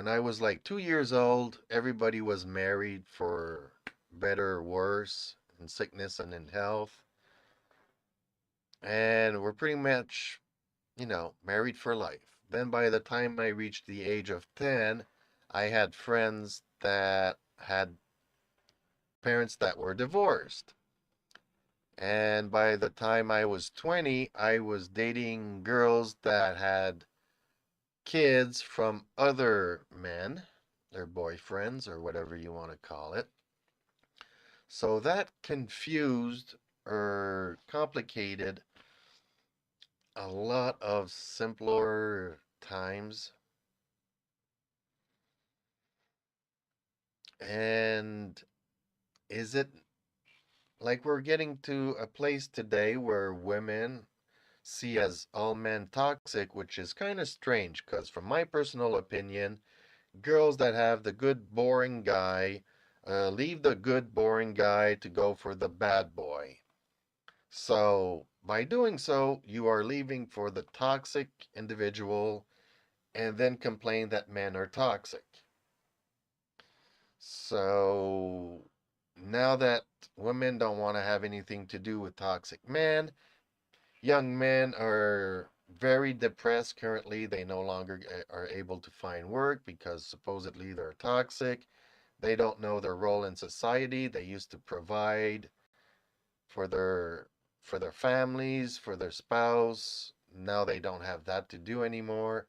when I was like 2 years old, everybody was married for better or worse, in sickness and in health. And we're pretty much, married for life. Then by the time I reached the age of 10, I had friends that had parents that were divorced. And by the time I was 20, I was dating girls that had kids from other men, their boyfriends, or whatever you want to call it. So that confused or complicated a lot of simpler times. And is it like we're getting to a place today where women see as all men toxic, which is kind of strange because, from my personal opinion, girls that have the good, boring guy leave the good, boring guy to go for the bad boy. So, by doing so, you are leaving for the toxic individual and then complain that men are toxic. So, now that women don't want to have anything to do with toxic men, young men are very depressed currently. They no longer are able to find work because supposedly they're toxic. They don't know their role in society. They used to provide for their families, for their spouse. Now they don't have that to do anymore.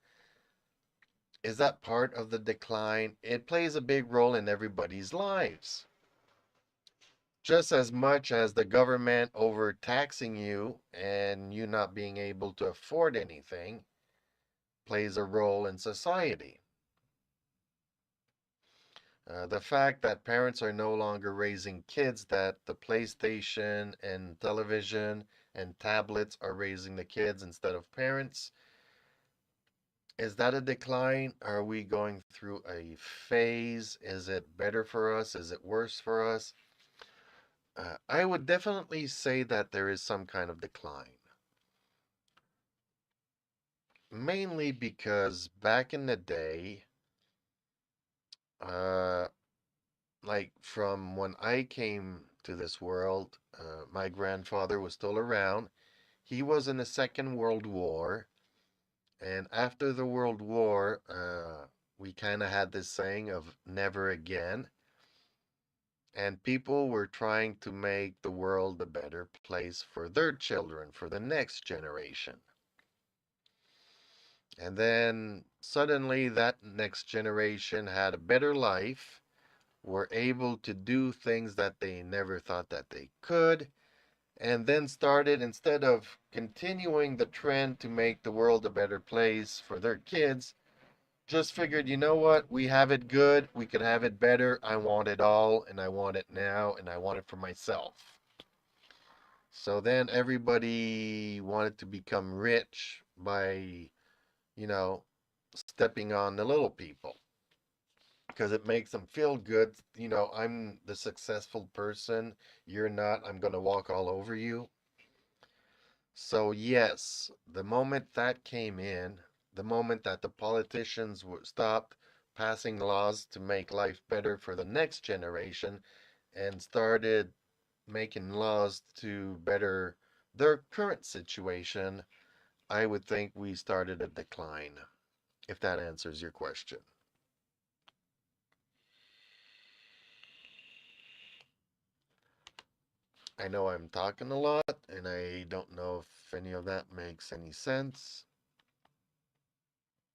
Is that part of the decline? It plays a big role in everybody's lives. Just as much as the government overtaxing you and you not being able to afford anything plays a role in society. The fact that parents are no longer raising kids, that the PlayStation and television and tablets are raising the kids instead of parents, is that a decline? Are we going through a phase? Is it better for us? Is it worse for us? I would definitely say that there is some kind of decline. Mainly because back in the day, uh, like from when I came to this world, my grandfather was still around. He was in the Second World War, and after the World War, we kind of had this saying of never again. And people were trying to make the world a better place for their children, for the next generation. And then suddenly that next generation had a better life, were able to do things that they never thought that they could, and then started, instead of continuing the trend to make the world a better place for their kids, just figured, you know what, we have it good, we could have it better, I want it all, and I want it now, and I want it for myself. So then everybody wanted to become rich by, you know, stepping on the little people because it makes them feel good. I'm the successful person, you're not, I'm going to walk all over you. So, yes, the moment that came in, the moment that the politicians stopped passing laws to make life better for the next generation and started making laws to better their current situation, I would think we started a decline, if that answers your question. I know I'm talking a lot, and I don't know if any of that makes any sense.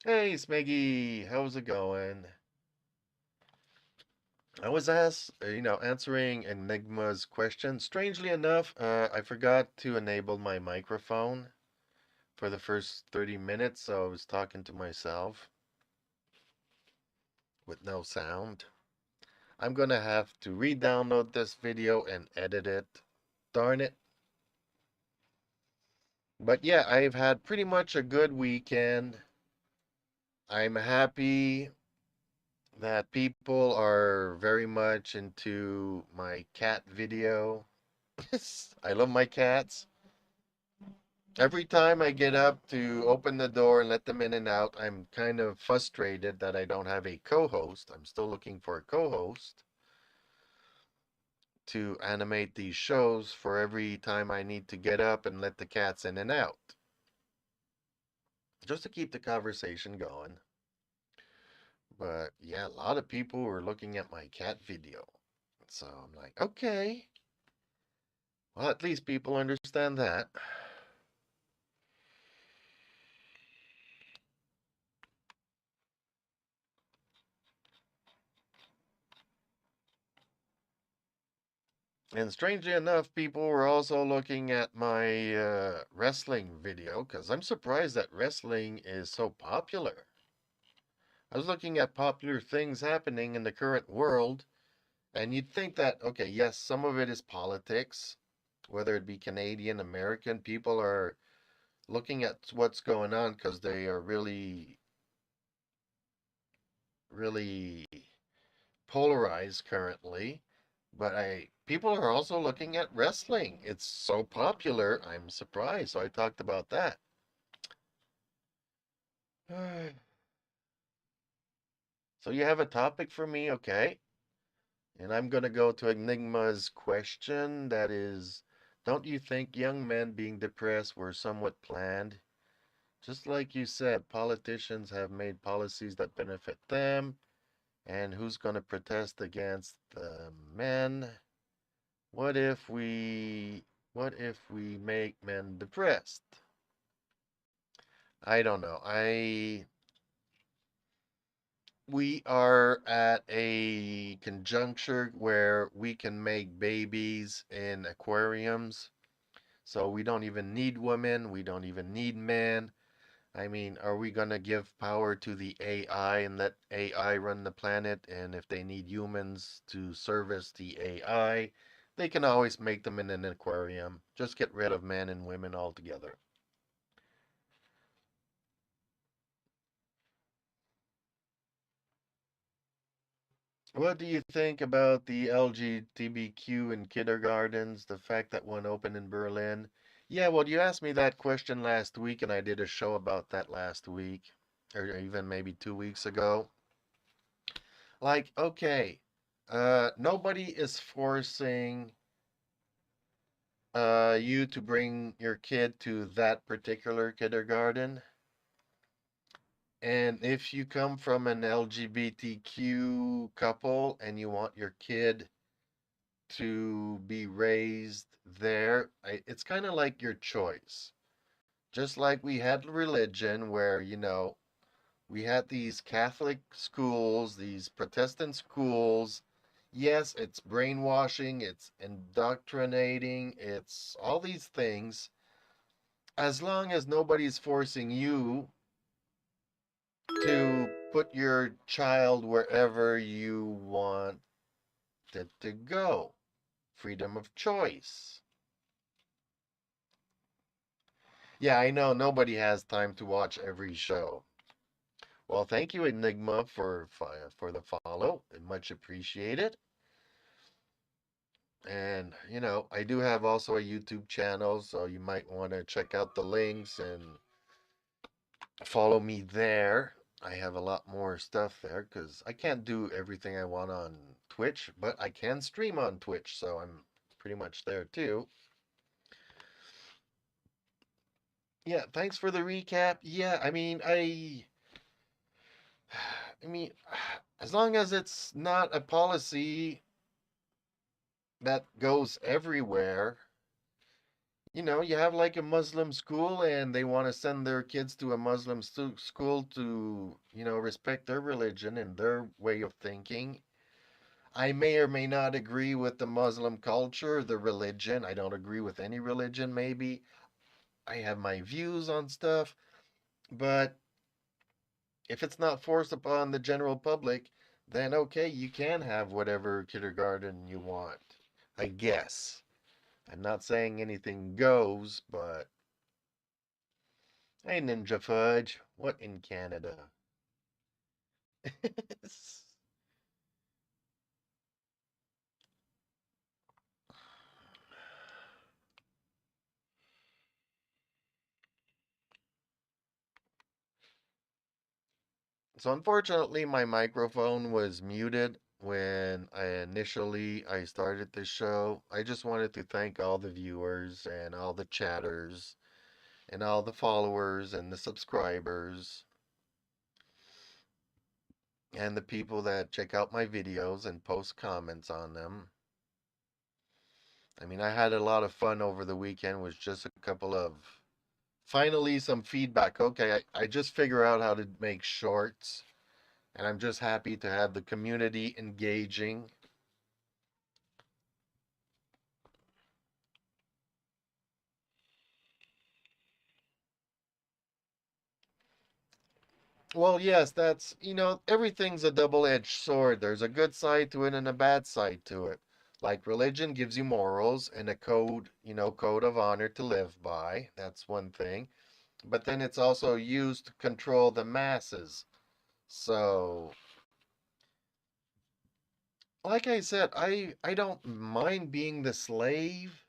Hey, Smeggy, how's it going? I was answering Enigma's question. Strangely enough, I forgot to enable my microphone for the first 30 minutes, so I was talking to myself with no sound. I'm gonna have to re-download this video and edit it. Darn it. But yeah, I've had pretty much a good weekend. I'm happy that people are very much into my cat video. I love my cats. Every time I get up to open the door and let them in and out, I'm kind of frustrated that I don't have a co-host. I'm still looking for a co-host to animate these shows for every time I need to get up and let the cats in and out, just to keep the conversation going. But yeah, a lot of people were looking at my cat video. So I'm like, okay, well, at least people understand that. And strangely enough, people were also looking at my wrestling video because I'm surprised that wrestling is so popular. I was looking at popular things happening in the current world, and you'd think that, okay, yes, some of it is politics, whether it be Canadian, American, people are looking at what's going on because they are really, really polarized currently. But I people are also looking at wrestling. It's so popular. I'm surprised. So I talked about that. So you have a topic for me, okay? And I'm going to go to Enigma's question that is, don't you think young men being depressed were somewhat planned? Just like you said, politicians have made policies that benefit them, and who's going to protest against the men? What if we what if we make men depressed? I don't know. I We are at a conjuncture where we can make babies in aquariums. So we don't even need women, we don't even need men. I mean, are we going to give power to the AI and let AI run the planet? And if they need humans to service the AI, they can always make them in an aquarium. Just get rid of men and women altogether. What do you think about the LGBTQ in kindergartens, the fact that one opened in Berlin? Yeah, well, you asked me that question last week, and I did a show about that last week, or even maybe 2 weeks ago. Like, okay, nobody is forcing you to bring your kid to that particular kindergarten. And if you come from an LGBTQ couple and you want your kid to be raised there, it's kind of like your choice. Just like we had religion, where, we had these Catholic schools, these Protestant schools. Yes, it's brainwashing, it's indoctrinating, it's all these things. As long as nobody's forcing you to put your child wherever you want it to go, freedom of choice. Yeah, I know nobody has time to watch every show. Well, thank you, Enigma, for the follow. Much appreciated. And, I do have also a YouTube channel, so you might want to check out the links and follow me there. I have a lot more stuff there because I can't do everything I want on Twitch, but I can stream on Twitch, so I'm pretty much there too. Yeah, thanks for the recap. Yeah, I mean, as long as it's not a policy that goes everywhere, you have like a Muslim school and they want to send their kids to a Muslim school to, respect their religion and their way of thinking. I may or may not agree with the Muslim culture, the religion. I don't agree with any religion, maybe. I have my views on stuff, but if it's not forced upon the general public, then okay, you can have whatever kindergarten you want, I guess. I'm not saying anything goes, but hey, Ninja Fudge, what in Canada? So unfortunately, my microphone was muted when I started this show. I just wanted to thank all the viewers and all the chatters and all the followers and the subscribers and the people that check out my videos and post comments on them. I mean, I had a lot of fun over the weekend with just a couple of finally some feedback. Okay, I just figure out how to make shorts, and I'm just happy to have the community engaging. Well, yes, everything's a double-edged sword. There's a good side to it and a bad side to it. Like religion gives you morals and a code of honor to live by. That's one thing. But then it's also used to control the masses. So, like I said, I don't mind being the slave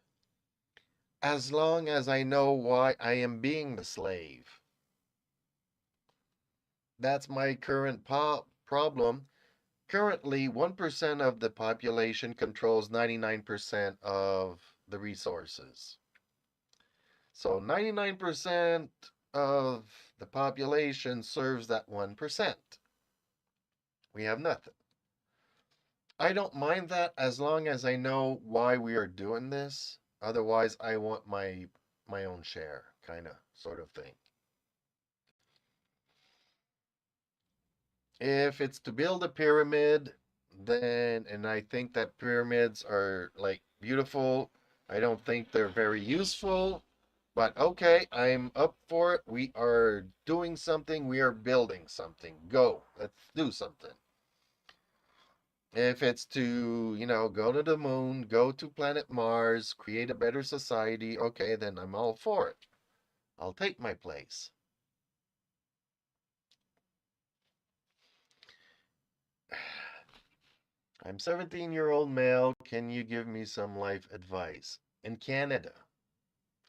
as long as I know why I am being the slave. That's my current problem. Currently, 1% of the population controls 99% of the resources. So 99% of the population serves that 1%. We have nothing. I don't mind that as long as I know why we are doing this. Otherwise, I want my own share, kind of sort of thing. If it's to build a pyramid, then and I think that pyramids are like beautiful. I don't think they're very useful, but okay, I'm up for it. We are doing something, we are building something. Go, let's do something. If it's to, go to the moon, go to planet Mars, create a better society, okay, then I'm all for it. I'll take my place. I'm 17-year-old male. Can you give me some life advice? In Canada.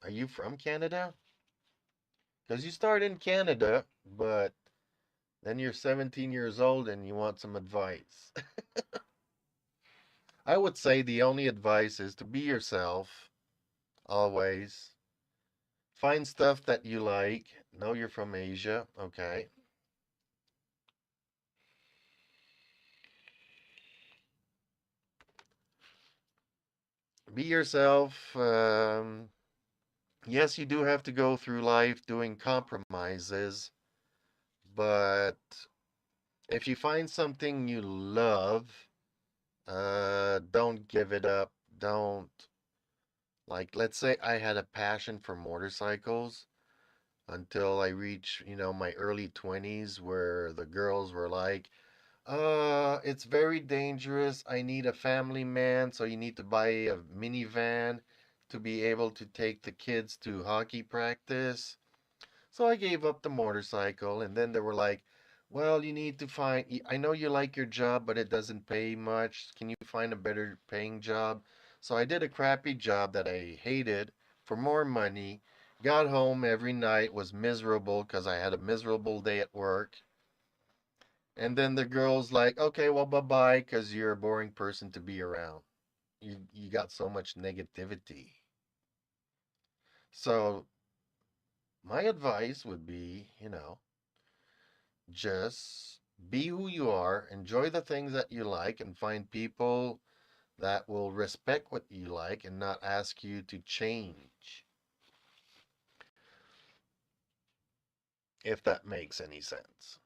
Are you from Canada? Because you start in Canada, but then you're 17 years old and you want some advice. I would say the only advice is to be yourself, always. Find stuff that you like. Know you're from Asia, okay? Be yourself. Yes, you do have to go through life doing compromises, but if you find something you love, don't give it up. Don't, like, let's say I had a passion for motorcycles until I reached, my early 20s where the girls were like, it's very dangerous. I need a family man, so you need to buy a minivan to be able to take the kids to hockey practice. So I gave up the motorcycle, and then they were like, well, you need to I know you like your job, but it doesn't pay much. Can you find a better paying job? So I did a crappy job that I hated for more money, got home every night, was miserable because I had a miserable day at work. And then the girl's like, okay, well, bye bye, because you're a boring person to be around. You got so much negativity. So my advice would be, just be who you are, enjoy the things that you like, and find people that will respect what you like and not ask you to change, if that makes any sense.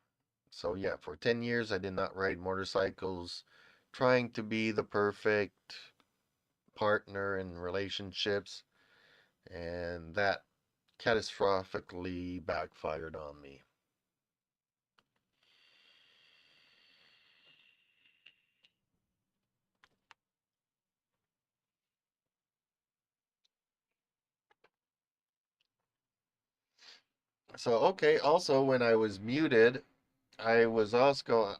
So, yeah, for 10 years, I did not ride motorcycles, trying to be the perfect partner in relationships, and that catastrophically backfired on me. So, okay, also when I was muted, I was also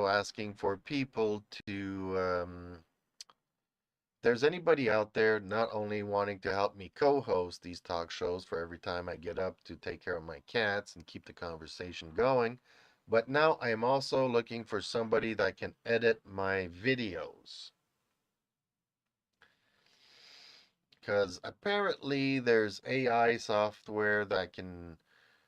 asking for people to there's anybody out there not only wanting to help me co-host these talk shows for every time I get up to take care of my cats and keep the conversation going, But now I am also looking for somebody that can edit my videos. Because apparently there's AI software that can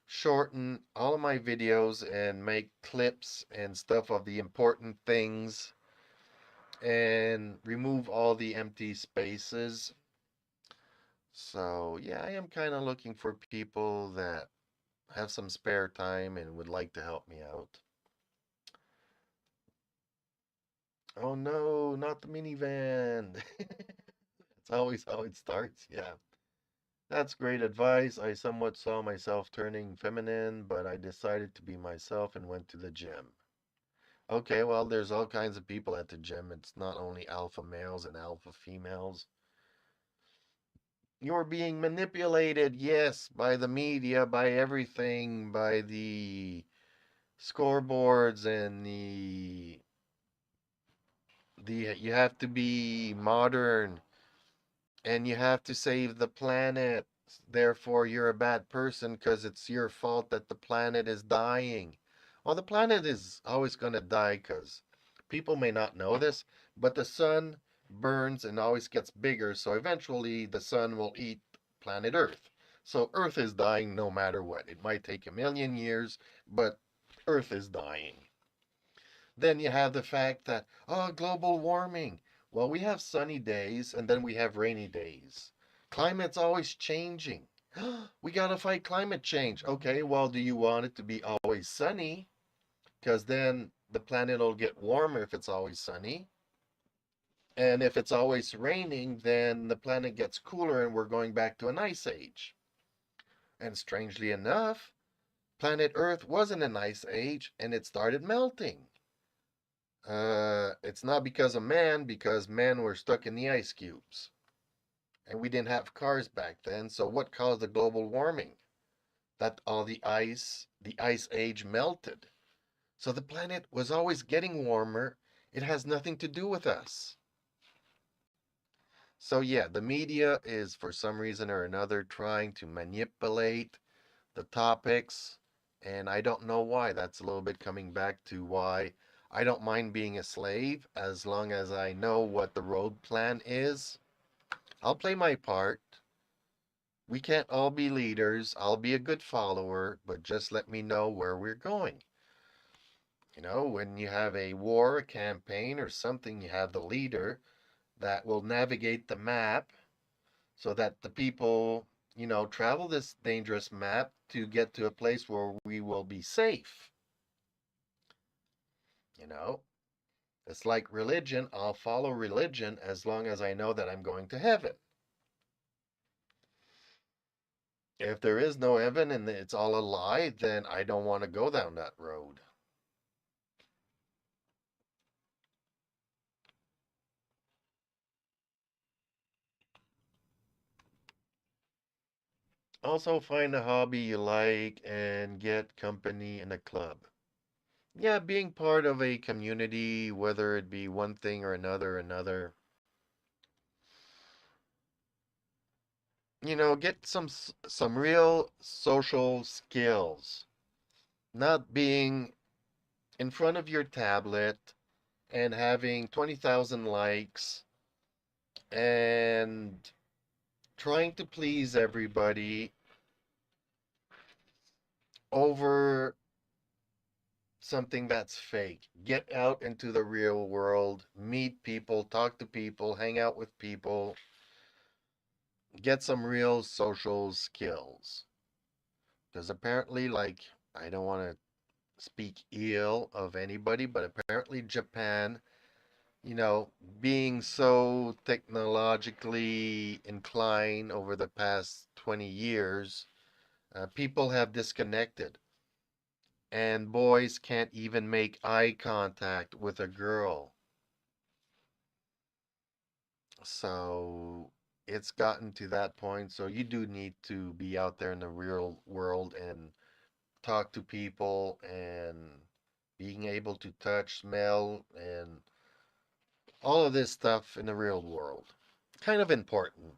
shorten all of my videos and make clips and stuff of the important things and remove all the empty spaces. So, yeah, I am kind of looking for people that have some spare time and would like to help me out. Oh no, not the minivan. It's always how it starts. Yeah. That's great advice. I somewhat saw myself turning feminine, but I decided to be myself and went to the gym. Okay, well, there's all kinds of people at the gym. It's not only alpha males and alpha females. You're being manipulated, yes, by the media, by everything, by the scoreboards and the you have to be modern and you have to save the planet. Therefore, you're a bad person because it's your fault that the planet is dying. Well, the planet is always going to die because people may not know this, but the sun burns and always gets bigger. So eventually, the sun will eat planet Earth. So Earth is dying no matter what. It might take a million years, but Earth is dying. Then you have the fact that, oh, global warming. Well, we have sunny days and then we have rainy days. Climate's always changing. We got to fight climate change. Okay, well, do you want it to be always sunny? Because then the planet will get warmer if it's always sunny. And if it's always raining, then the planet gets cooler and we're going back to an ice age. And strangely enough, planet Earth was in an ice age and it started melting. It's not because of man, because men were stuck in the ice cubes. And we didn't have cars back then. So what caused the global warming? That all the ice age melted. So the planet was always getting warmer. It has nothing to do with us. So yeah, the media is for some reason or another trying to manipulate the topics. And I don't know why. That's a little bit coming back to why I don't mind being a slave as long as I know what the road plan is. I'll play my part. We can't all be leaders. I'll be a good follower, but just let me know where we're going. You know, when you have a war, a campaign, or something, you have the leader that will navigate the map so that the people, travel this dangerous map to get to a place where we will be safe. You know, it's like religion. I'll follow religion as long as I know that I'm going to heaven. If there is no heaven and it's all a lie, then I don't want to go down that road. Also, find a hobby you like and get company in a club. Yeah, being part of a community, whether it be one thing or another, get some real social skills. Not being in front of your tablet and having 20,000 likes and trying to please everybody over something that's fake. Get out into the real world, meet people, talk to people, hang out with people, get some real social skills. Because apparently, like, I don't want to speak ill of anybody, but apparently, Japan, being so technologically inclined over the past 20 years, people have disconnected. And boys can't even make eye contact with a girl. So it's gotten to that point. So you do need to be out there in the real world and talk to people and being able to touch, smell, and all of this stuff in the real world. Kind of important.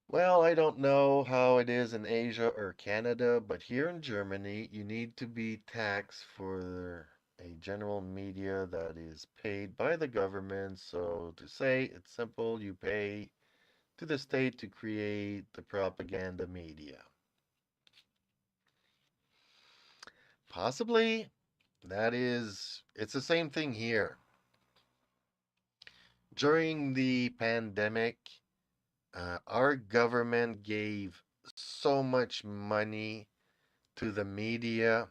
Well, I don't know how it is in Asia or Canada, but here in Germany, you need to be taxed for a general media that is paid by the government. So to say it's simple, you pay to the state to create the propaganda media. Possibly, it's the same thing here. During the pandemic, our government gave so much money to the media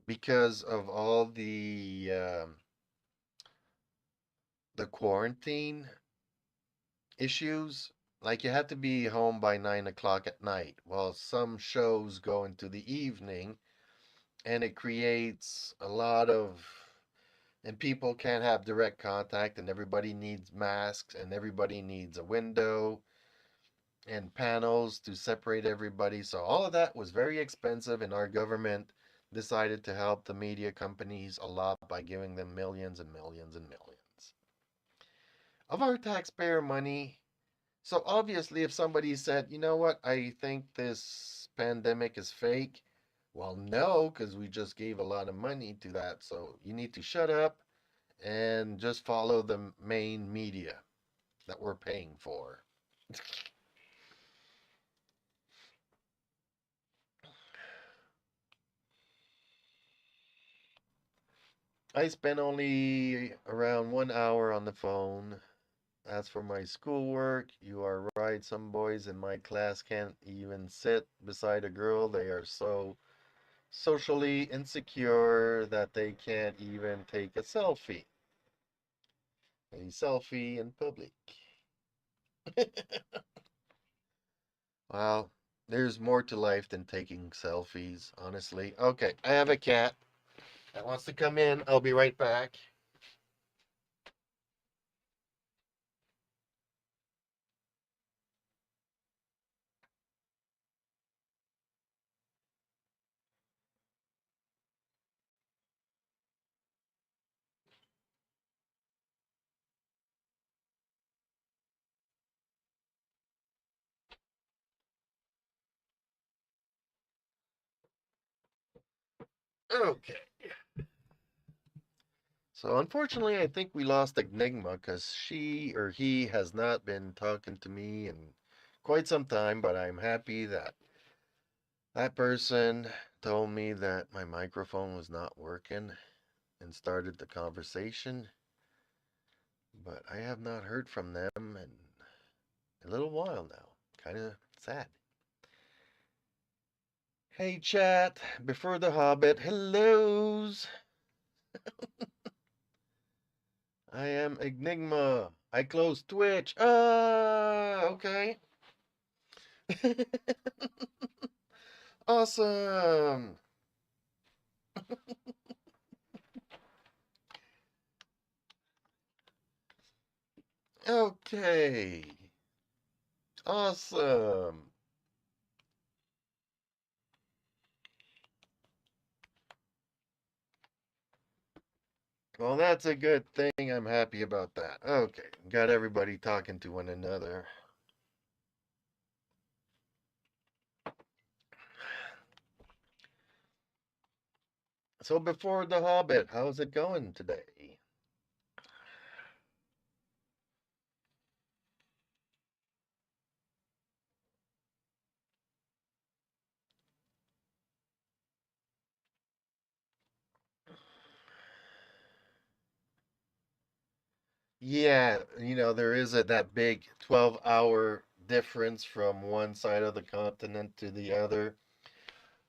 because of all the quarantine issues. Like you had to be home by 9 o'clock at night. Well, some shows go into the evening, and it creates a lot of and people can't have direct contact, and everybody needs masks, and everybody needs a window and panels to separate everybody. So all of that was very expensive, and our government decided to help the media companies a lot by giving them millions and millions and millions of our taxpayer money. So obviously, if somebody said, you know what, I think this pandemic is fake, well, no, because we just gave a lot of money to that. So you need to shut up and just follow the main media that we're paying for. I spent only around 1 hour on the phone. As for my schoolwork, you are right. Some boys in my class can't even sit beside a girl. They are so socially insecure that they can't even take a selfie. A selfie in public. Well, there's more to life than taking selfies, honestly. Okay, I have a cat that wants to come in. I'll be right back. Okay. So unfortunately, I think we lost Enigma because she or he has not been talking to me in quite some time, but I'm happy that that person told me that my microphone was not working and started the conversation, but I have not heard from them in a little while now. Kind of sad. Hey chat, before the Hobbit, hellos. I am Enigma. I closed Twitch. Ah, okay. Awesome. Okay. Awesome. Well, that's a good thing. I'm happy about that. Okay. Got everybody talking to one another. So before the Hobbit, how's it going today? Yeah, there is that big 12-hour difference from one side of the continent to the other.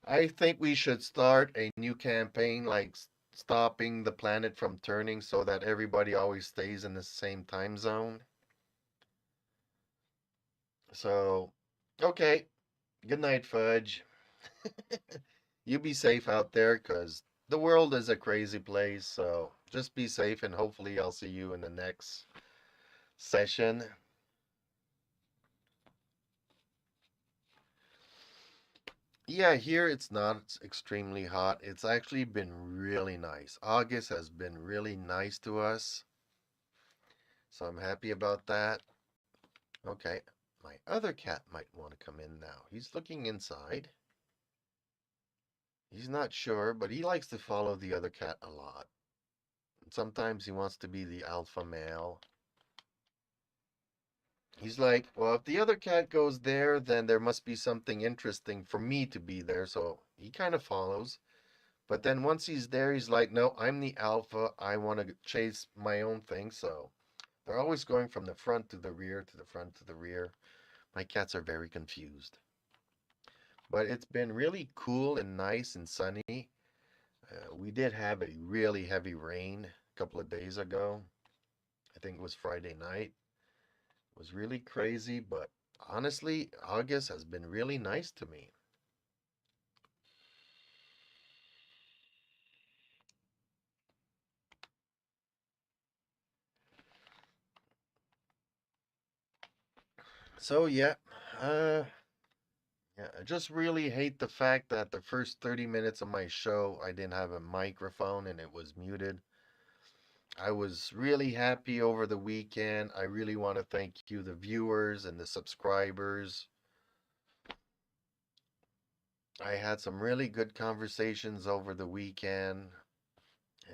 I think we should start a new campaign like stopping the planet from turning so that everybody always stays in the same time zone. So, okay. Good night, Fudge. You be safe out there because the world is a crazy place. So just be safe and hopefully I'll see you in the next session. Yeah, here it's not extremely hot. It's actually been really nice. August has been really nice to us. So I'm happy about that. Okay. my other cat might want to come in now. He's looking inside. He's not sure, but he likes to follow the other cat a lot. Sometimes he wants to be the alpha male. He's like, well, if the other cat goes there, then there must be something interesting for me to be there. So he kind of follows. But then once he's there, he's like, no, I'm the alpha. I want to chase my own thing. So they're always going from the front to the rear, to the front to the rear. My cats are very confused. But it's been really cool and nice and sunny. We did have a really heavy rain a couple of days ago. I think it was Friday night. It was really crazy, but honestly, August has been really nice to me. So uh, yeah, I just really hate the fact that the first 30 minutes of my show, I didn't have a microphone and it was muted. I was really happy over the weekend. I really want to thank you, the viewers and the subscribers. I had some really good conversations over the weekend,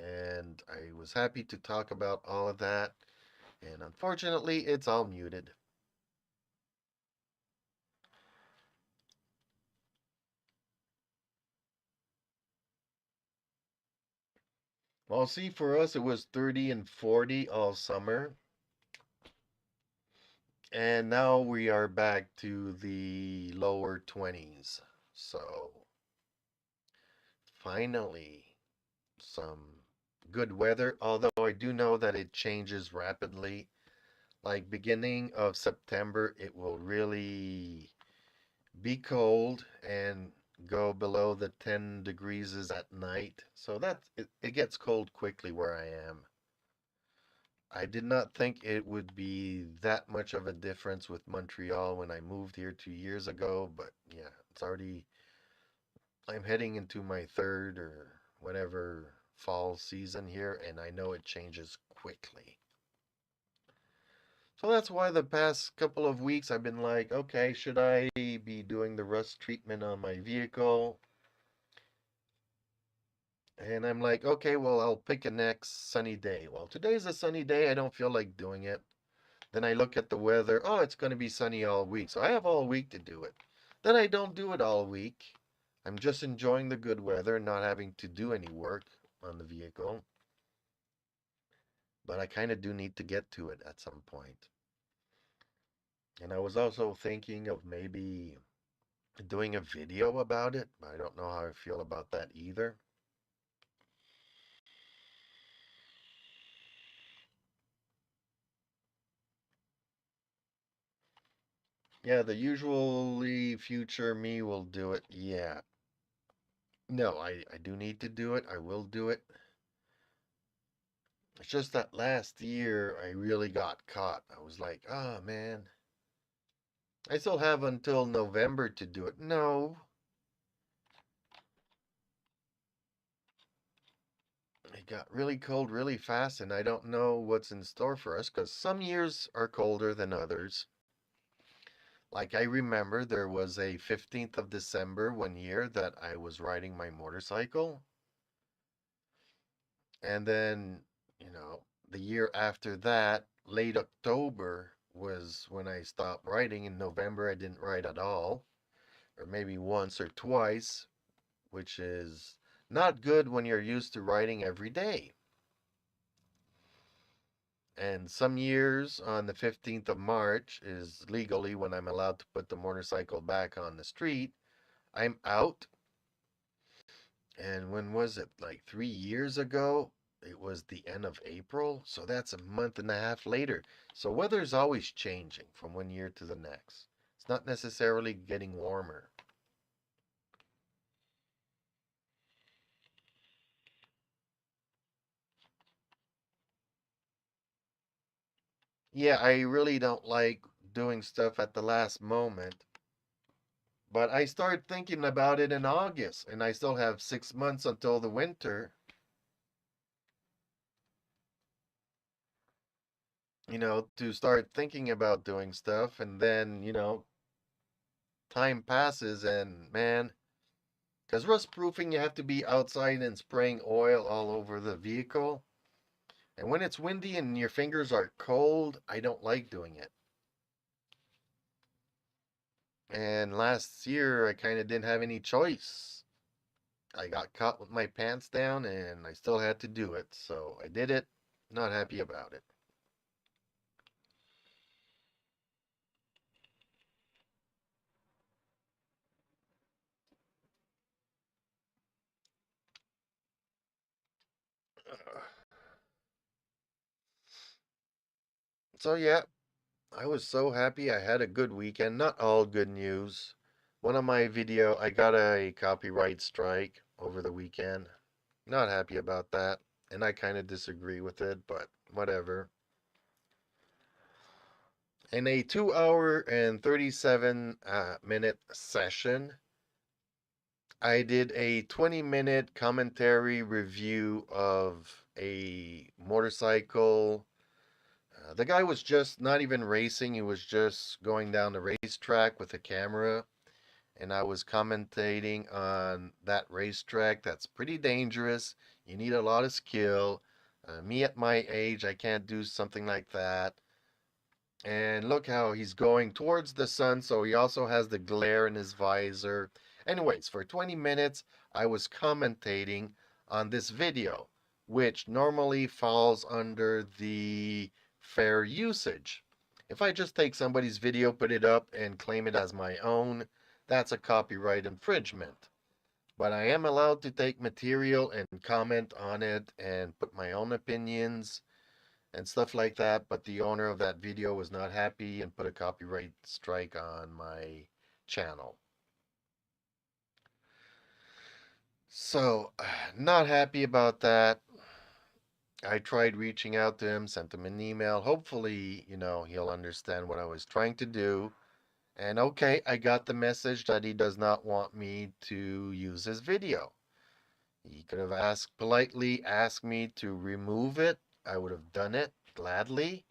and I was happy to talk about all of that. And unfortunately, it's all muted. Well, see, for us, it was 30 and 40 all summer. And now we are back to the lower 20s. So finally, some good weather. Although I do know that it changes rapidly. Like beginning of September, it will really be cold and go below the 10 degrees at night. So it gets cold quickly where I am. I did not think it would be that much of a difference with Montreal when I moved here 2 years ago, but yeah, I'm heading into my third or whatever fall season here, and I know it changes quickly. So that's why the past couple of weeks I've been like, okay, should I be doing the rust treatment on my vehicle? And I'm like, okay, well, I'll pick a next sunny day. Well, today's a sunny day. I don't feel like doing it. Then I look at the weather. Oh, it's going to be sunny all week. So I have all week to do it. Then I don't do it all week. I'm just enjoying the good weather, not having to do any work on the vehicle. But I kind of do need to get to it at some point. And I was also thinking of maybe doing a video about it. I don't know how I feel about that either. Yeah, the usually future me will do it. Yeah. No, I do need to do it. I will do it. It's just that last year I really got caught. I was like, oh man, I still have until November to do it. No, it got really cold really fast, and I don't know what's in store for us because some years are colder than others. Like I remember there was a 15th of December one year that I was riding my motorcycle, and then, the year after that, late October was when I stopped riding. In November, I didn't ride at all, or maybe once or twice, which is not good when you're used to riding every day. And some years on the 15th of March is legally when I'm allowed to put the motorcycle back on the street. I'm out. And when was it? Like 3 years ago? It was the end of April. So that's a month and a half later. So weather's always changing from one year to the next. It's not necessarily getting warmer. Yeah, I really don't like doing stuff at the last moment. But I started thinking about it in August, and I still have 6 months until the winter. to start thinking about doing stuff. And then, time passes and man, because rust proofing, you have to be outside and spraying oil all over the vehicle. And when it's windy and your fingers are cold, I don't like doing it. And last year, I kind of didn't have any choice. I got caught with my pants down and I still had to do it. So I did it. Not happy about it. So yeah, I was so happy I had a good weekend. Not all good news. One of my video, I got a copyright strike over the weekend. Not happy about that. And I kind of disagree with it, but whatever. In a 2 hour and 37 minute session, I did a 20-minute commentary review of a motorcycle. The guy was just not even racing, he was just going down the racetrack with a camera. And I was commentating on that racetrack that's pretty dangerous. You need a lot of skill. Me at my age, I can't do something like that. And look how he's going towards the sun, so he also has the glare in his visor. Anyways, for 20 minutes, I was commentating on this video, which normally falls under the fair usage. If I just take somebody's video, put it up, and claim it as my own, that's a copyright infringement. But I am allowed to take material and comment on it and put my own opinions and stuff like that. But the owner of that video was not happy and put a copyright strike on my channel. So, not happy about that. I tried reaching out to him, sent him an email. Hopefully, he'll understand what I was trying to do. And okay, I got the message that he does not want me to use his video. He could have asked politely, asked me to remove it. I would have done it gladly.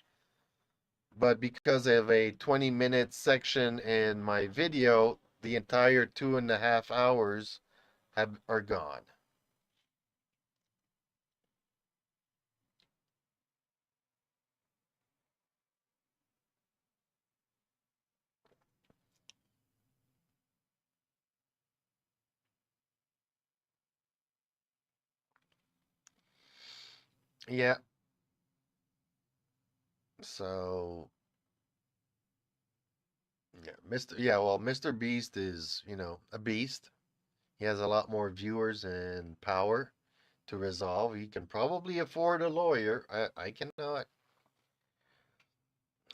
But because I have a 20-minute section in my video, the entire 2.5 hours are gone. Yeah, so Mr. Beast is, a beast. He has a lot more viewers and power to resolve. He can probably afford a lawyer. I cannot.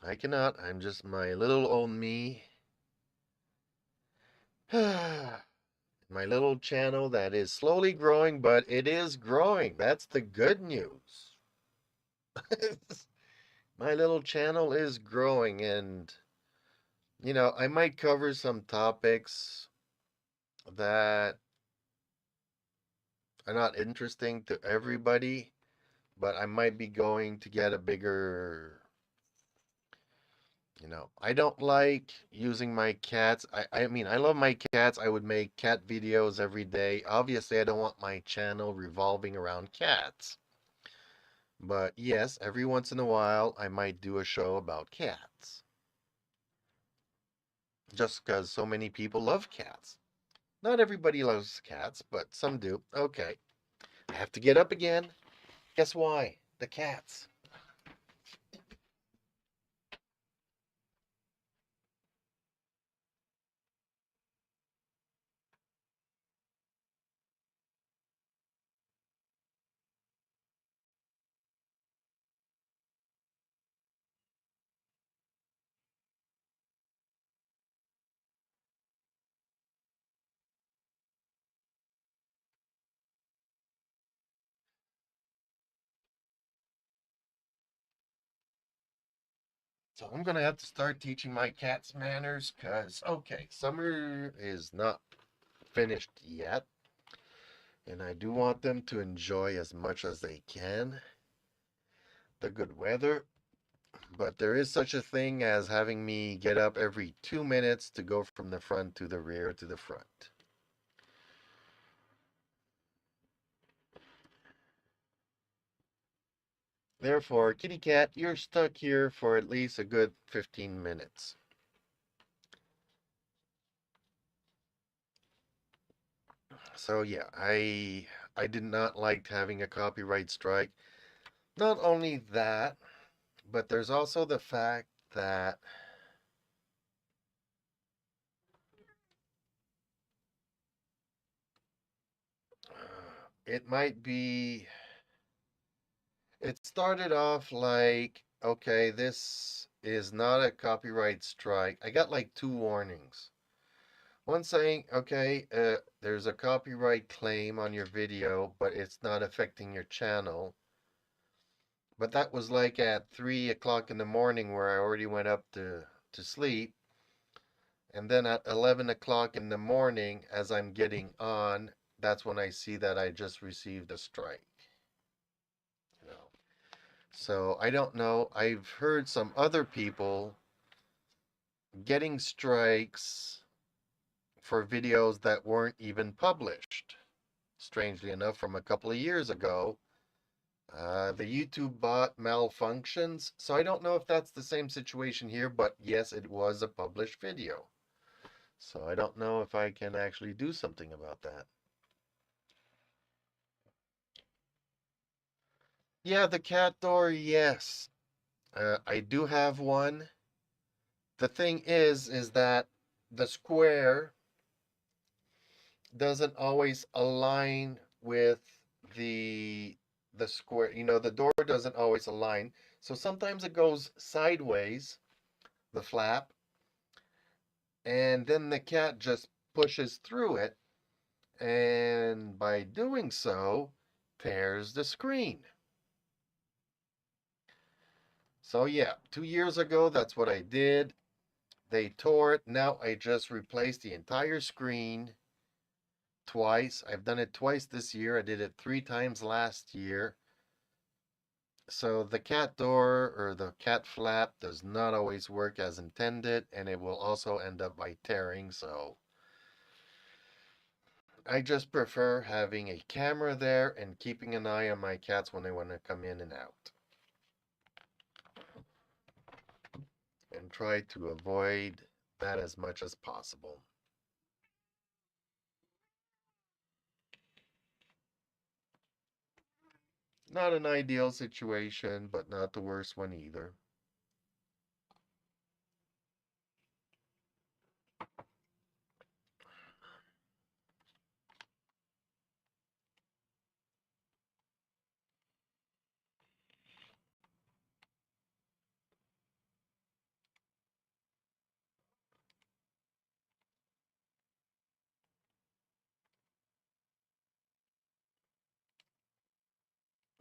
I cannot. I'm just my little old me. My little channel that is slowly growing, but it is growing. That's the good news. My little channel is growing, and I might cover some topics that are not interesting to everybody, but I might be going to get a bigger. I don't like using my cats. I mean, I love my cats. I would make cat videos every day. Obviously, I don't want my channel revolving around cats. But yes, every once in a while, I might do a show about cats. Just because so many people love cats. Not everybody loves cats, but some do. Okay, I have to get up again. Guess why? The cats. So I'm gonna have to start teaching my cats manners because, okay, summer is not finished yet, and I do want them to enjoy as much as they can the good weather. But there is such a thing as having me get up every 2 minutes to go from the front to the rear to the front. Therefore, kitty cat, you're stuck here for at least a good 15 minutes. So yeah, I did not like having a copyright strike. Not only that, but there's also the fact that it might be, it started off like, okay, this is not a copyright strike. I got like two warnings. One saying, okay, there's a copyright claim on your video, but it's not affecting your channel. But that was like at 3 o'clock in the morning where I already went up to sleep. And then at 11 o'clock in the morning, as I'm getting on, that's when I see that I just received a strike. You know. So I don't know. I've heard some other people getting strikes for videos that weren't even published. Strangely enough, from a couple of years ago, the YouTube bot malfunctions. So I don't know if that's the same situation here, but yes, it was a published video. So I don't know if I can actually do something about that. Yeah, the cat door, yes. I do have one. The thing is that the square doesn't always align with the the square. You know, the door doesn't always align. So sometimes it goes sideways, the flap, and then the cat just pushes through it, and by doing so, tears the screen. So yeah, 2 years ago, that's what I did. They tore it. Now I just replaced the entire screen twice. I've done it twice this year. I did it 3 times last year. So the cat door or the cat flap does not always work as intended, and it will also end up by tearing. So I just prefer having a camera there and keeping an eye on my cats when they want to come in and out, and try to avoid that as much as possible. Not an ideal situation, but not the worst one either.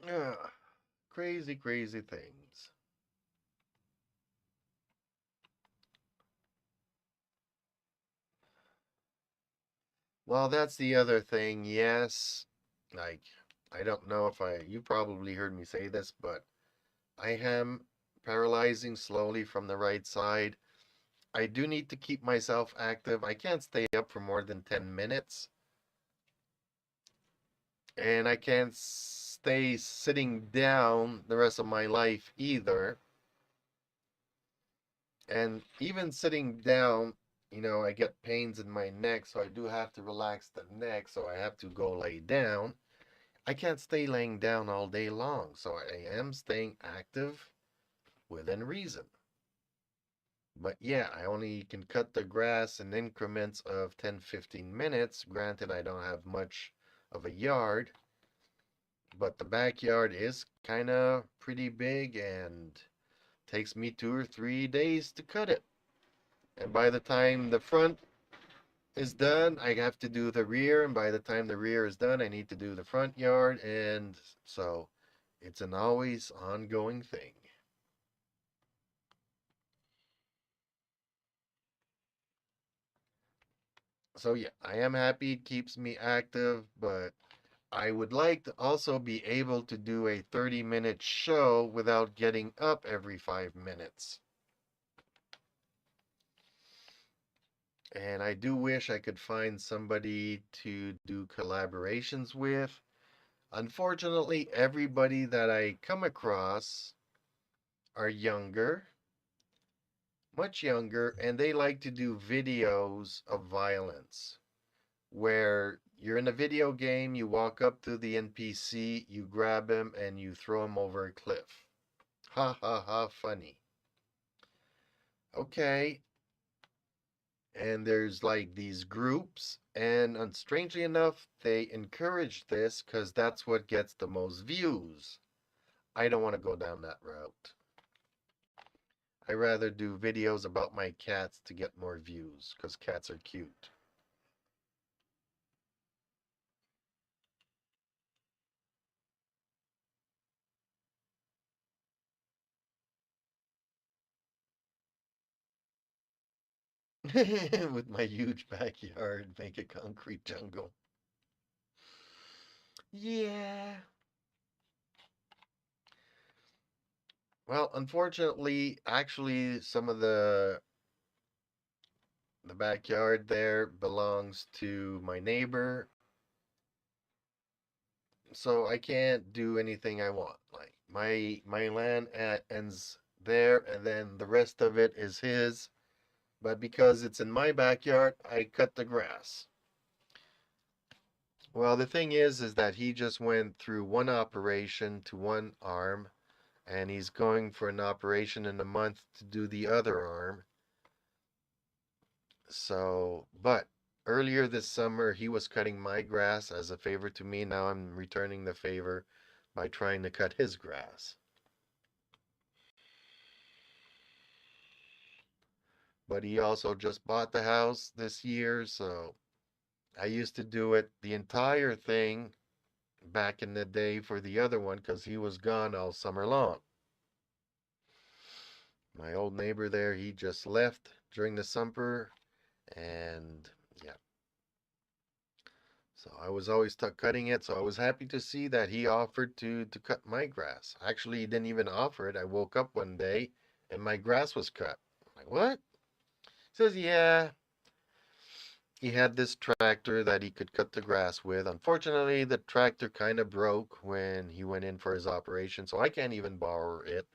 Ugh, crazy, crazy things. Well, that's the other thing. Yes, like, I don't know if you probably heard me say this, but I am paralyzing slowly from the right side. I do need to keep myself active. I can't stay up for more than 10 minutes, and I can't stay sitting down the rest of my life either. And even sitting down, I get pains in my neck, so I do have to relax the neck, so I have to go lay down. I can't stay laying down all day long, so I am staying active within reason. But yeah, I only can cut the grass in increments of 10, 15 minutes. Granted, I don't have much of a yard, but the backyard is kind of pretty big and takes me 2 or 3 days to cut it. And by the time the front is done, I have to do the rear, and by the time the rear is done, I need to do the front yard, and so it's an always ongoing thing. So yeah, I am happy it keeps me active, but I would like to also be able to do a 30-minute show without getting up every 5 minutes. And I do wish I could find somebody to do collaborations with. Unfortunately, everybody that I come across are younger, much younger, and they like to do videos of violence where you're in a video game, you walk up to the NPC, you grab him, and you throw him over a cliff. Ha ha ha, funny. Okay, and there's like these groups, and strangely enough, they encourage this because that's what gets the most views. I don't want to go down that route. I rather do videos about my cats to get more views because cats are cute. With my huge backyard, make a concrete jungle. Yeah. Well, unfortunately, actually, some of the backyard there belongs to my neighbor, so I can't do anything I want. Like my land ends there, and then the rest of it is his. But because it's in my backyard, I cut the grass. Well, the thing is that he just went through one operation to one arm, and he's going for an operation in a month to do the other arm. So, but earlier this summer, he was cutting my grass as a favor to me. Now I'm returning the favor by trying to cut his grass. But he also just bought the house this year, so I used to do it the entire thing back in the day for the other one because he was gone all summer long. My old neighbor there, he just left during the summer, and yeah. So I was always stuck cutting it. So I was happy to see that he offered to cut my grass. Actually, he didn't even offer it. I woke up one day and my grass was cut. I'm like, what? He says, yeah, he had this tractor that he could cut the grass with. Unfortunately, the tractor kind of broke when he went in for his operation, so I can't even borrow it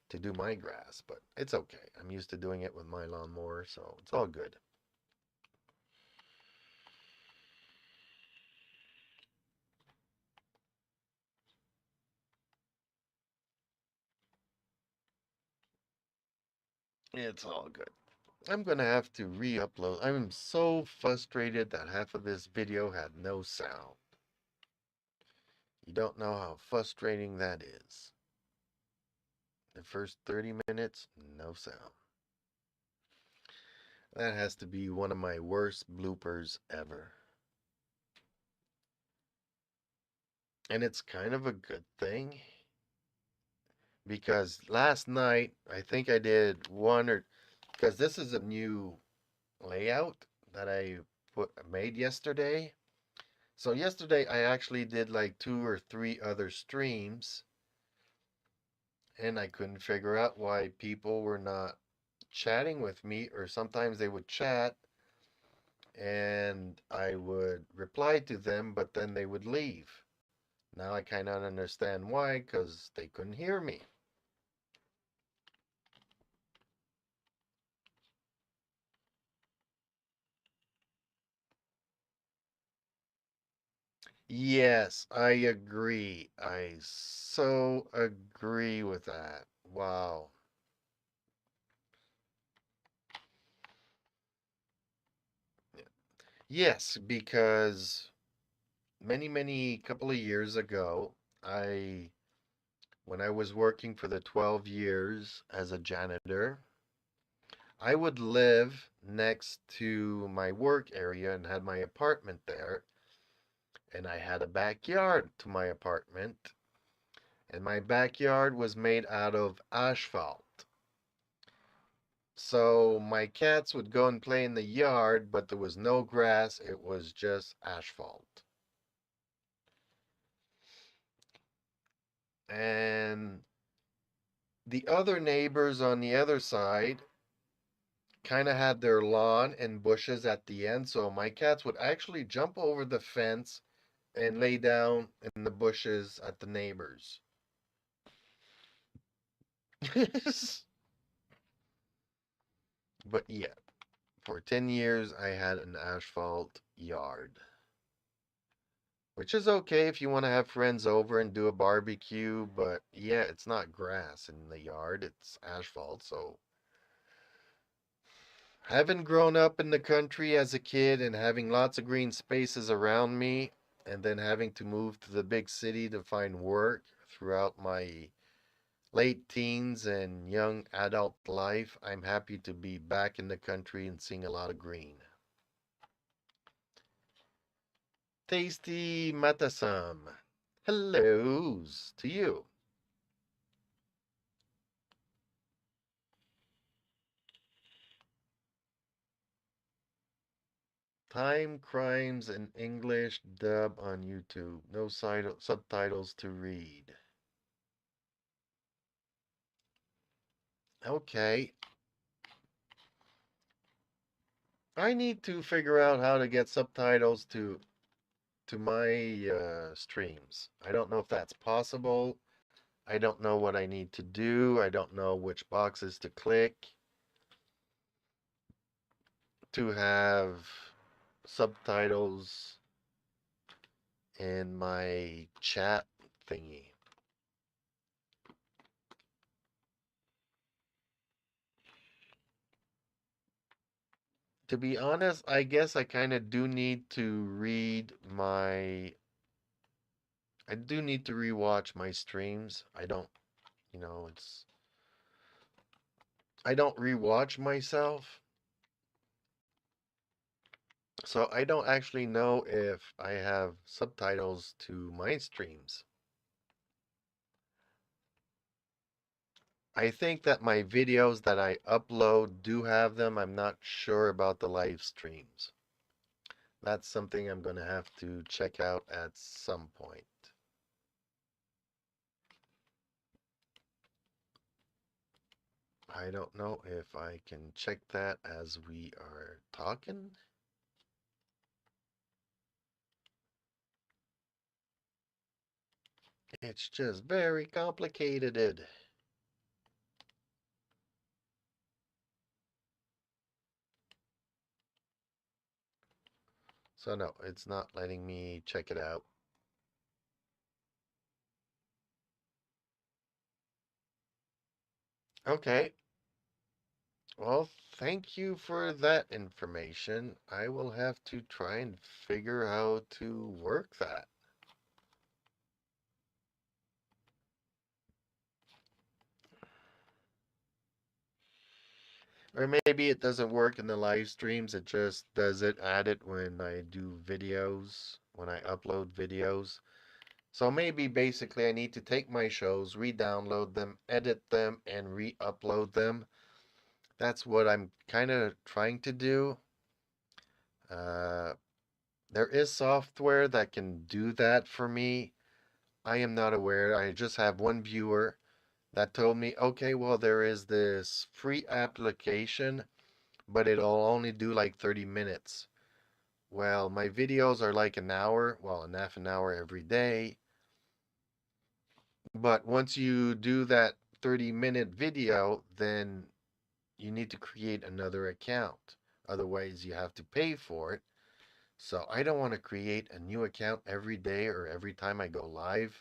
to do my grass, but it's okay. I'm used to doing it with my lawnmower, so it's all good. It's all good. I'm gonna have to re-upload. I'm so frustrated that half of this video had no sound. You don't know how frustrating that is. The first 30 minutes, no sound. That has to be one of my worst bloopers ever. And it's kind of a good thing because last night I think I did one or because this is a new layout that I put made yesterday. So yesterday I actually did like two or three other streams and I couldn't figure out why people were not chatting with me, or sometimes they would chat and I would reply to them, but then they would leave. Now I kind of understand why, because they couldn't hear me. Yes, I agree. I so agree with that. Wow. Yes, because many couple of years ago, I when I was working for the 12 years as a janitor, I would live next to my work area and had my apartment there, and I had a backyard to my apartment, and my backyard was made out of asphalt. So my cats would go and play in the yard, but there was no grass, it was just asphalt. And the other neighbors on the other side kind of had their lawn and bushes at the end, so my cats would actually jump over the fence and lay down in the bushes at the neighbors. But yeah, for 10 years I had an asphalt yard, which is okay if you want to have friends over and do a barbecue, but yeah, it's not grass in the yard, it's asphalt. So having grown up in the country as a kid and having lots of green spaces around me, and then having to move to the big city to find work throughout my late teens and young adult life, I'm happy to be back in the country and seeing a lot of green. Tasty Matasam. Hellos to you. Time Crimes in English dub on YouTube. No subtitles to read. Okay. I need to figure out how to get subtitles to my streams. I don't know if that's possible. I don't know what I need to do. I don't know which boxes to click to have subtitles in my chat thingy. To be honest, I guess I kind of do need to read my. I do need to rewatch my streams. I don't, it's. I don't rewatch myself. So I don't actually know if I have subtitles to my streams. I think that my videos that I upload do have them. I'm not sure about the live streams. That's something I'm going to have to check out at some point. I don't know if I can check that as we are talking. It's just very complicated. So no, it's not letting me check it out. Okay. Well, thank you for that information. I will have to try and figure how to work that. Or maybe it doesn't work in the live streams, it just does it, add it when I do videos, when I upload videos. So maybe basically I need to take my shows, re-download them, edit them, and re-upload them. That's what I'm kind of trying to do. Uh, there is software that can do that for me. I am not aware. I just have one viewer that told me, okay, well, there is this free application, but it'll only do like 30 minutes. Well, my videos are like an hour, well, an half an hour every day. But once you do that 30-minute video, then you need to create another account. Otherwise, you have to pay for it. So I don't want to create a new account every day or every time I go live.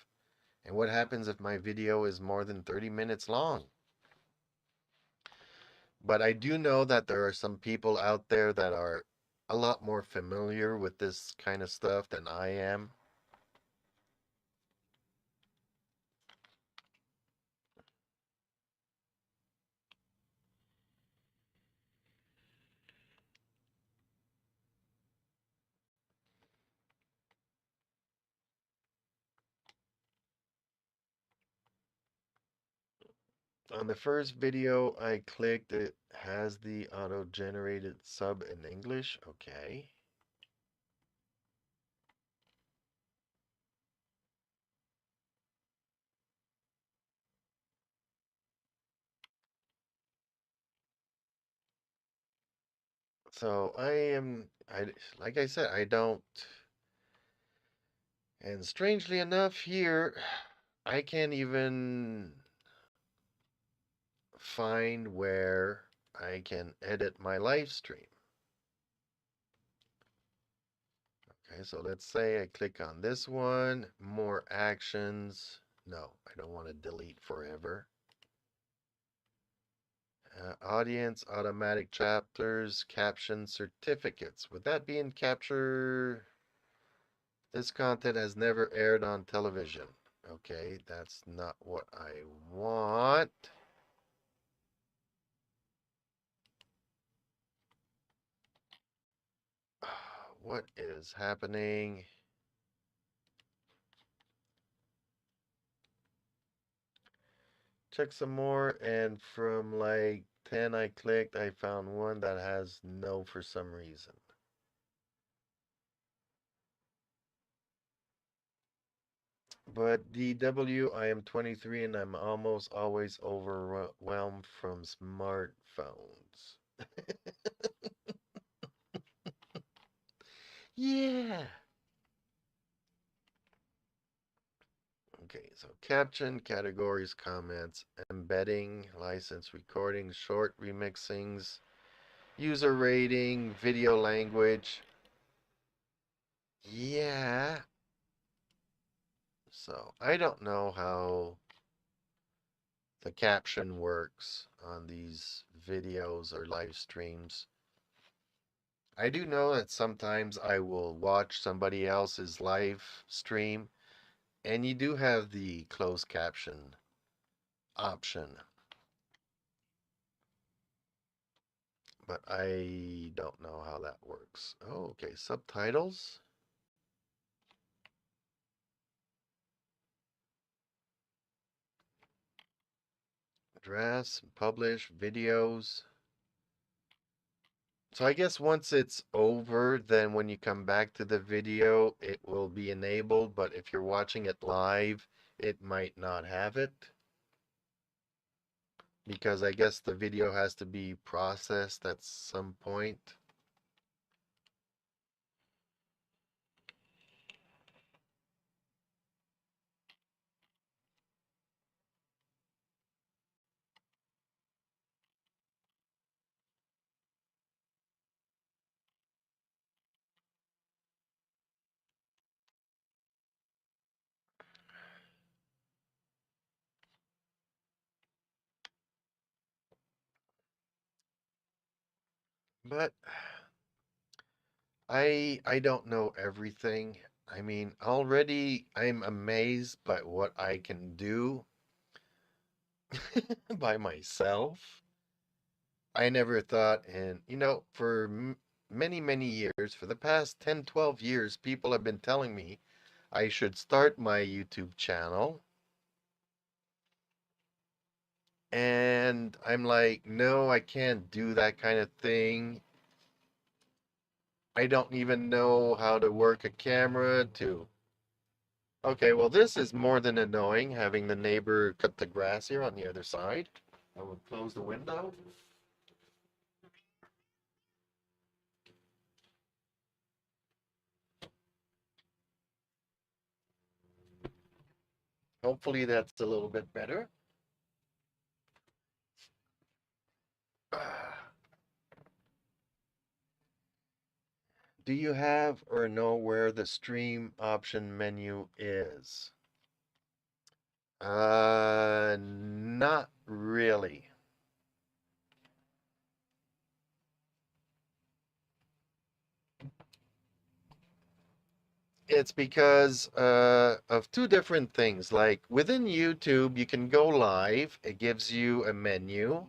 And what happens if my video is more than 30 minutes long? But I do know that there are some people out there that are a lot more familiar with this kind of stuff than I am. On the first video I clicked, it has the auto-generated sub in English. Okay. So like I said, I don't, and strangely enough here, I can't even find where I can edit my live stream. Okay, so let's say I click on this one, more actions. No, I don't want to delete forever. Audience, automatic chapters, caption certificates. Would that be in capture? This content has never aired on television. Okay, that's not what I want. What is happening? Check some more, and from like 10 I clicked, I found one that has no for some reason. But DW, I am 23 and I'm almost always overwhelmed from smartphones. Yeah. Okay, so caption, categories, comments, embedding, license recording, short remixings, user rating, video language. Yeah. So I don't know how the caption works on these videos or live streams. I do know that sometimes I will watch somebody else's live stream, and you do have the closed caption option, but I don't know how that works. Oh, okay, subtitles. Drafts, publish, videos. So I guess once it's over, then when you come back to the video, it will be enabled, but if you're watching it live, it might not have it because I guess the video has to be processed at some point. But I don't know everything. I mean, already I'm amazed by what I can do by myself. I never thought, and for many, many years, for the past 10, 12 years, people have been telling me I should start my YouTube channel. And I'm like, no, I can't do that kind of thing. I don't even know how to work a camera to. Okay, well, this is more than annoying having the neighbor cut the grass here on the other side. I will close the window. Hopefully that's a little bit better. Do you have or know where the stream option menu is? Not really. It's because of two different things. Like within YouTube, you can go live. It gives you a menu,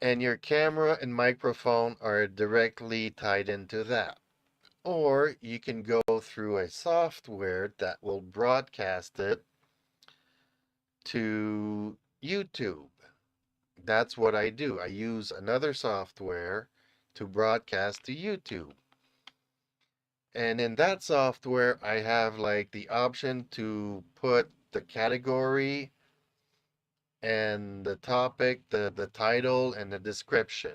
and your camera and microphone are directly tied into that. Or you can go through a software that will broadcast it to YouTube. That's what I do. I use another software to broadcast to YouTube. And in that software, I have like the option to put the category and the topic, the title, and the description.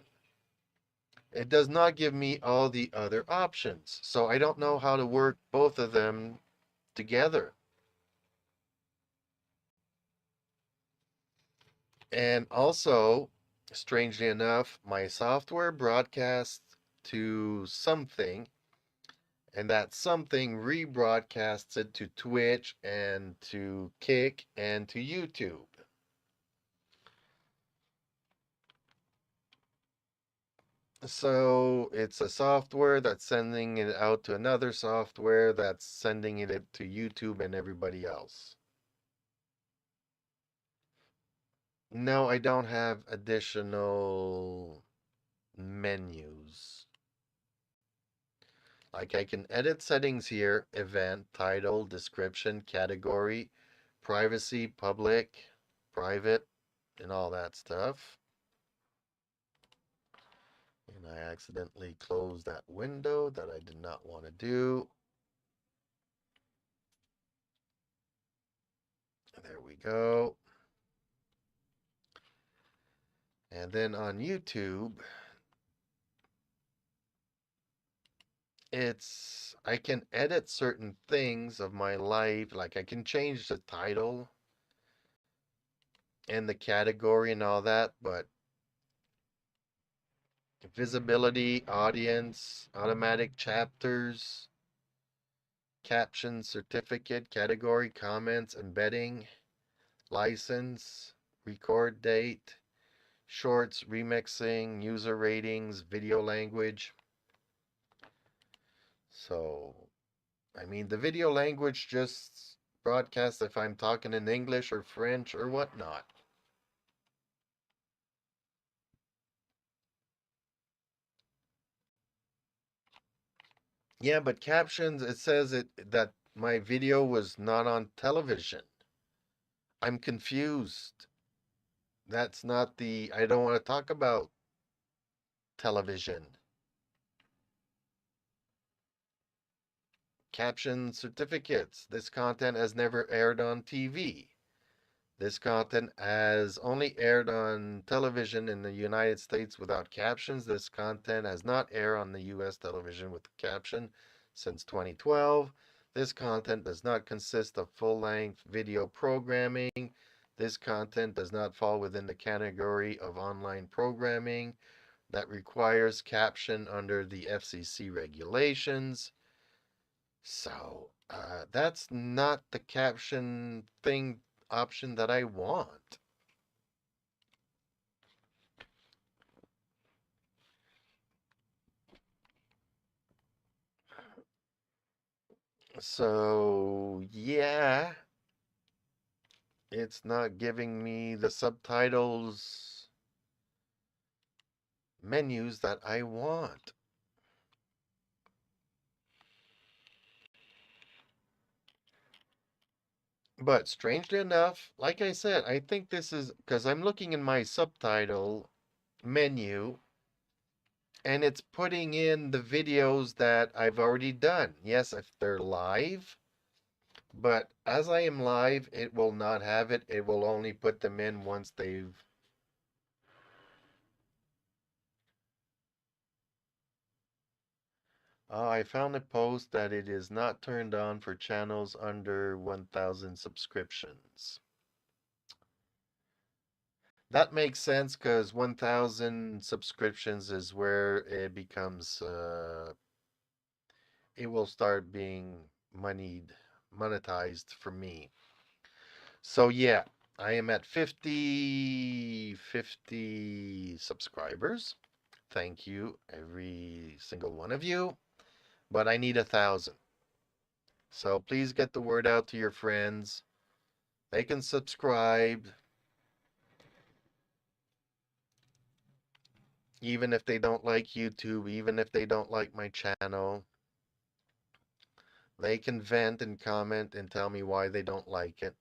It does not give me all the other options. So I don't know how to work both of them together. And also, strangely enough, my software broadcasts to something, and that something rebroadcasts it to Twitch and to Kick and to YouTube. So it's a software that's sending it out to another software that's sending it to YouTube and everybody else. No, I don't have additional menus. Like I can edit settings here, event, title, description, category, privacy, public, private, and all that stuff. And I accidentally closed that window that I did not want to do. There we go. And then on YouTube, I can edit certain things of my life. Like I can change the title and the category and all that, but visibility, audience, automatic chapters, caption, certificate, category, comments, embedding, license, record date, shorts, remixing, user ratings, video language. So, I mean, the video language just broadcasts if I'm talking in English or French or whatnot. Yeah, but captions, it says that my video was not on television. I'm confused. That's not I don't want to talk about television. Caption certificates. This content has never aired on TV. This content has only aired on television in the United States without captions. This content has not aired on the US television with caption since 2012. This content does not consist of full-length video programming. This content does not fall within the category of online programming that requires caption under the FCC regulations. So that's not the caption thing option that I want. So yeah, it's not giving me the subtitles menus that I want. But strangely enough, like I said, I think this is because I'm looking in my subtitle menu and it's putting in the videos that I've already done. Yes, if they're live, but as I am live, it will not have it. It will only put them in once they've. I found a post that it is not turned on for channels under 1,000 subscriptions. That makes sense because 1,000 subscriptions is where it becomes, it will start being monetized for me. So yeah, I am at 50 subscribers. Thank you, every single one of you. But I need 1,000. So please get the word out to your friends. They can subscribe, even if they don't like YouTube, even if they don't like my channel. They can vent and comment and tell me why they don't like it.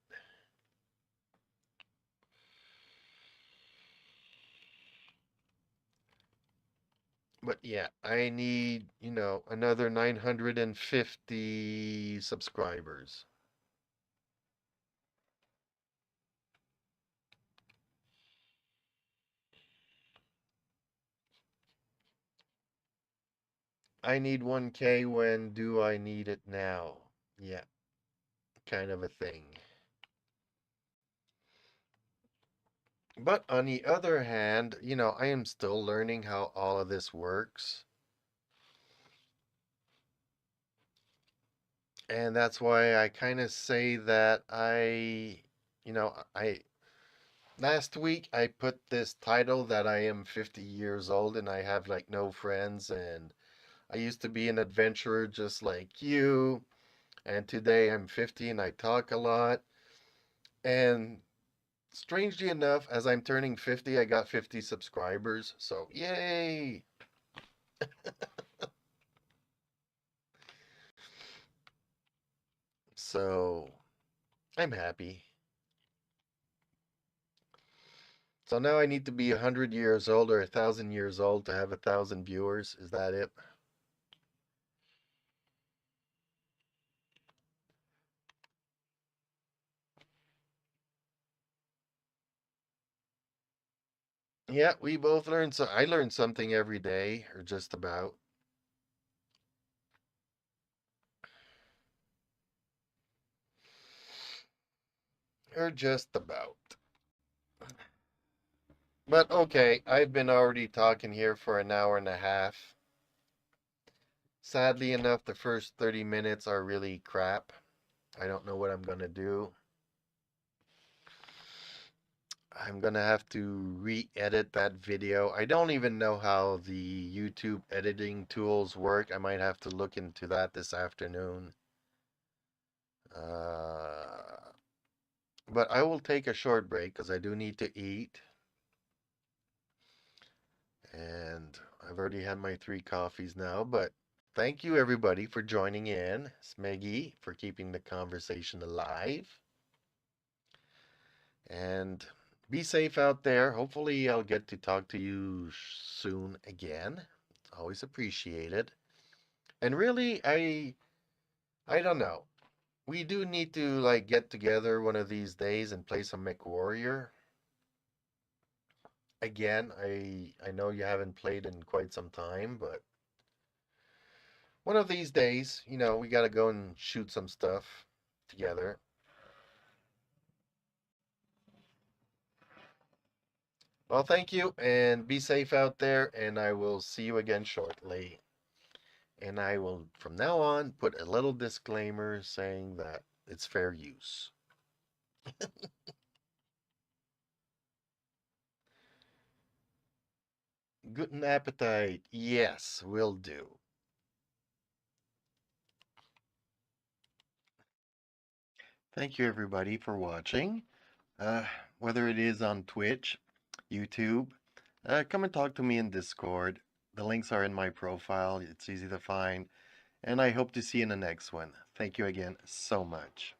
But yeah, I need, another 950 subscribers. I need 1K, when do I need it now? Yeah, kind of a thing. But on the other hand, I am still learning how all of this works. And that's why I kind of say that I last week I put this title that I am 50 years old and I have like no friends, and I used to be an adventurer just like you, and today I'm 50 and I talk a lot. And strangely enough, as I'm turning 50, I got 50 subscribers. So, yay! So, I'm happy. So now I need to be 100 years old or 1,000 years old to have 1,000 viewers. Is that it? Yeah, we both learn. So I learn something every day, or just about, or just about. But okay, I've been already talking here for an hour and a half. Sadly enough, the first 30 minutes are really crap. I don't know what I'm gonna do. I'm gonna have to re-edit that video. I don't even know how the YouTube editing tools work. I might have to look into that this afternoon. Uh, but I will take a short break because I do need to eat. And I've already had my 3 coffees now. But thank you everybody for joining in. Smeggy for keeping the conversation alive. And be safe out there. Hopefully, I'll get to talk to you soon again. It's always appreciated. And really, I don't know. We do need to like get together one of these days and play some MechWarrior. Again, I know you haven't played in quite some time, but one of these days, we got to go and shoot some stuff together. Well, thank you and be safe out there, and I will see you again shortly. And I will, from now on, put a little disclaimer saying that it's fair use. Guten Appetit. Yes, will do. Thank you, everybody, for watching. Uh, whether it is on Twitch, YouTube, come and talk to me in Discord. The links are in my profile. It's easy to find. And I hope to see you in the next one. Thank you again so much.